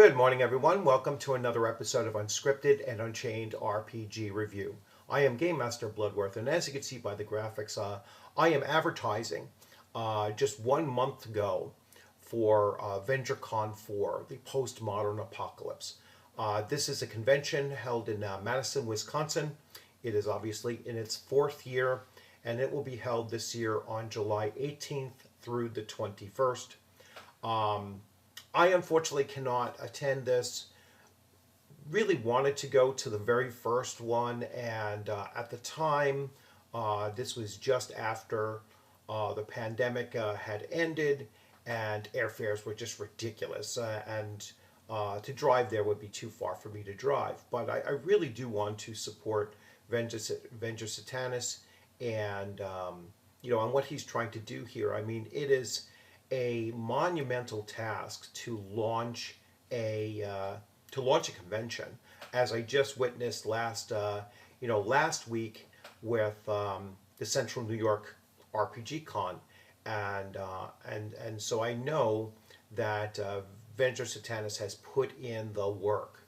Good morning, everyone. Welcome to another episode of Unscripted and Unchained RPG Review. I am Game Master Bloodworth, and as you can see by the graphics, I am advertising just 1 month ago for Venger Con 4, the Postmodern Apocalypse. This is a convention held in Madison, Wisconsin. It is obviously in its 4th year, and it will be held this year on July 18th through the 21st. I unfortunately cannot attend this. Really wanted to go to the very first one, and at the time, this was just after the pandemic had ended, and airfares were just ridiculous, and to drive there would be too far for me to drive. But I really do want to support Venger Satanis, and and what he's trying to do here. I mean, it is a monumental task to launch a convention, as I just witnessed last week with the Central New York RPG Con, and so I know that Venger Satanis has put in the work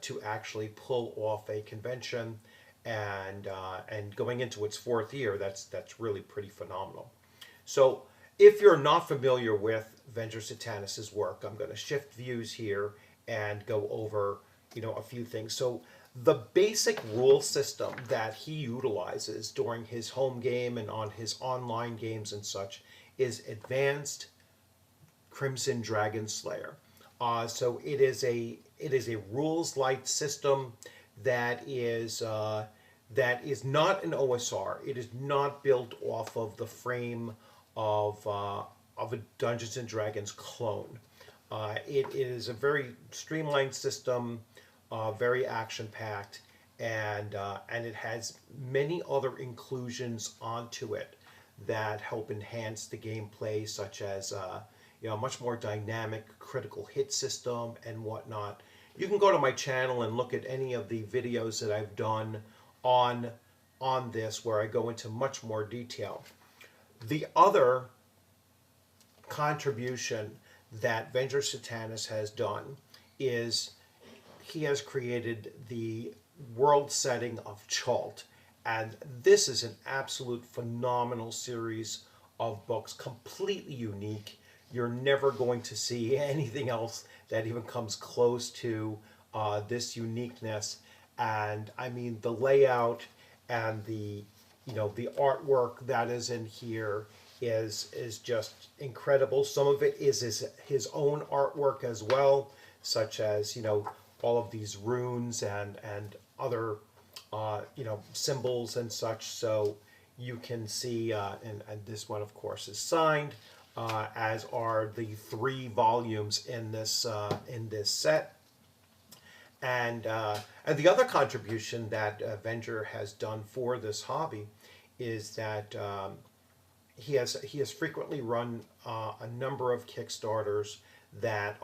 to actually pull off a convention, and going into its 4th year, that's really pretty phenomenal. So, if you're not familiar with Venger Satanis' work, I'm going to shift views here and go over, a few things. So the basic rule system that he utilizes during his home game and on his online games and such is Advanced Crimson Dragon Slayer. So it is a rules light system that is not an OSR. It is not built off of the frame of a Dungeons and Dragons clone. It is a very streamlined system, very action packed, and it has many other inclusions onto it that help enhance the gameplay, such as a much more dynamic critical hit system and whatnot. You can go to my channel and look at any of the videos that I've done on this, where I go into much more detail. The other contribution that Venger Satanis has done is he has created the world setting of Chult, and this is an absolute phenomenal series of books, completely unique. You're never going to see anything else that even comes close to this uniqueness. And I mean, the layout and the artwork that is in here is just incredible. Some of it is his own artwork as well, such as all of these runes and other symbols and such. So you can see, and this one of course is signed, as are the 3 volumes in this set. And the other contribution that Venger has done for this hobby is that he has frequently run a number of Kickstarters that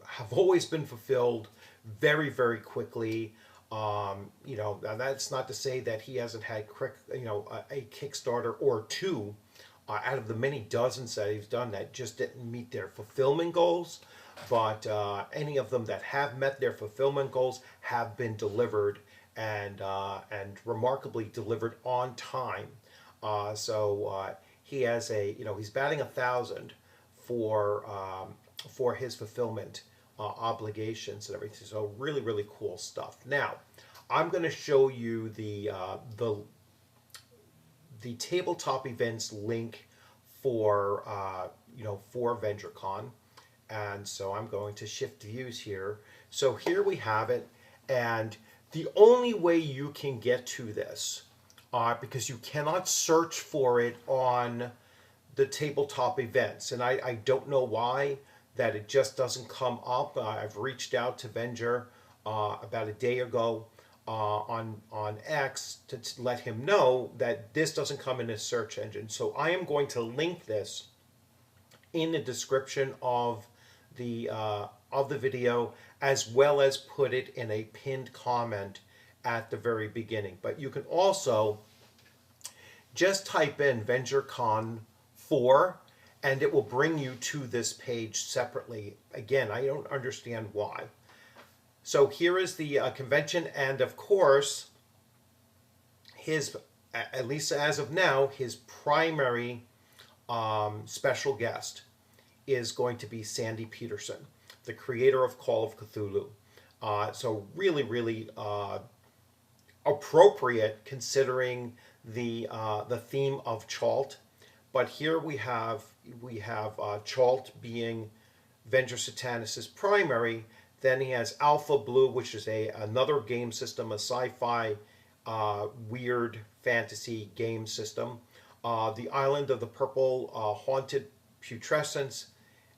have always been fulfilled very, very quickly. That's not to say that he hasn't had a Kickstarter or 2 out of the many dozens that he's done that just didn't meet their fulfillment goals. But any of them that have met their fulfillment goals have been delivered, and remarkably delivered on time. So he has he's batting 1,000 for his fulfillment obligations and everything. So really, really cool stuff. Now, I'm going to show you the tabletop events link for VengerCon. And so I'm going to shift views here. So here we have it, and the only way you can get to this, because you cannot search for it on the tabletop events, and I don't know why that it just doesn't come up. I've reached out to Venger about a day ago on X to let him know that this doesn't come in his search engine. So I am going to link this in the description of the video, as well as put it in a pinned comment at the very beginning. But you can also just type in VengerCon 4 and it will bring you to this page separately. Again, I don't understand why. So here is the convention, and of course, his, at least as of now, his primary special guest is going to be Sandy Peterson, the creator of Call of Cthulhu. So really, really appropriate considering the theme of Chalt. But here we have Chalt being Venger Satanis's primary. Then he has Alpha Blue, which is another game system, a sci-fi weird fantasy game system. The Island of the Purple Haunted Putrescence,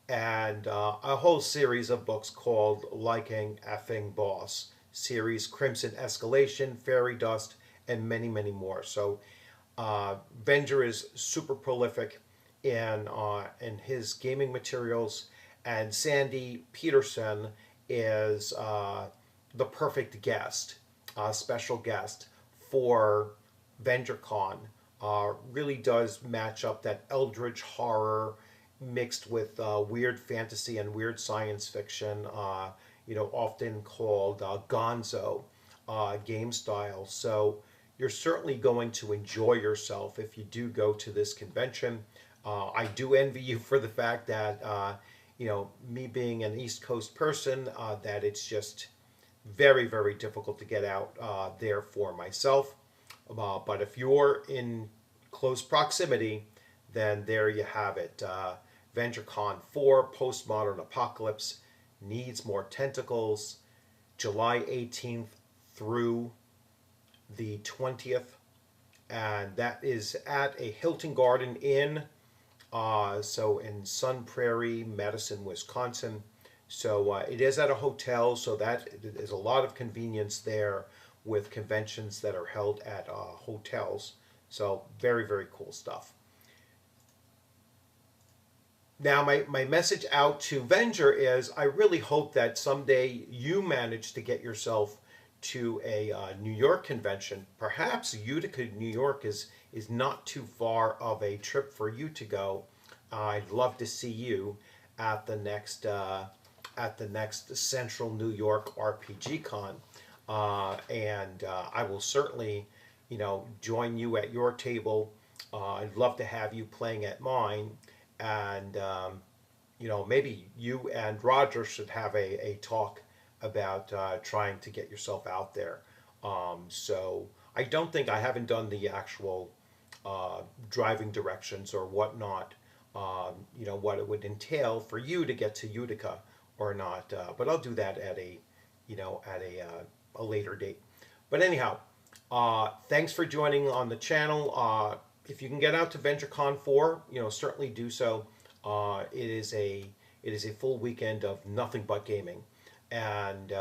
and a whole series of books called Liking Effing Boss, series Crimson Escalation, Fairy Dust, and many, many more. So Venger is super prolific in his gaming materials, and Sandy Peterson is the perfect guest, special guest for VengerCon. Really does match up that eldritch horror mixed with weird fantasy and weird science fiction, often called gonzo game style. So you're certainly going to enjoy yourself if you do go to this convention. I do envy you for the fact that, me being an East Coast person, that it's just very, very difficult to get out there for myself. But if you're in close proximity, then there you have it. VengerCon 4, Postmodern Apocalypse, Needs More Tentacles, July 18th through the 20th. And that is at a Hilton Garden Inn, so in Sun Prairie, Madison, Wisconsin. So it is at a hotel, so that is a lot of convenience there with conventions that are held at hotels. So very, very cool stuff. Now, my message out to Venger is I really hope that someday you manage to get yourself to a New York convention. Perhaps Utica, New York is not too far of a trip for you to go. I'd love to see you at the next Central New York RPG Con, and I will certainly, join you at your table. I'd love to have you playing at mine, and maybe you and Roger should have a talk about trying to get yourself out there. So I haven't done the actual driving directions or whatnot, what it would entail for you to get to Utica or not. But I'll do that at a later date. But anyhow, thanks for joining on the channel. If you can get out to VengerCon 4, certainly do so. It is a full weekend of nothing but gaming. And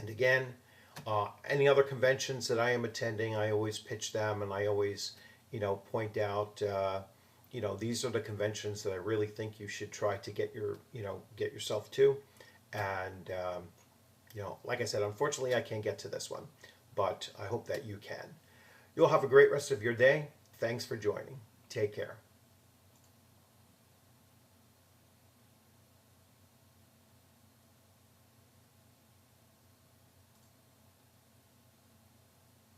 again, any other conventions that I am attending, I always pitch them, and I always, point out, these are the conventions that I really think you should try to get yourself to. And like I said, unfortunately, I can't get to this one, but I hope that you can. You'll have a great rest of your day. Thanks for joining. Take care.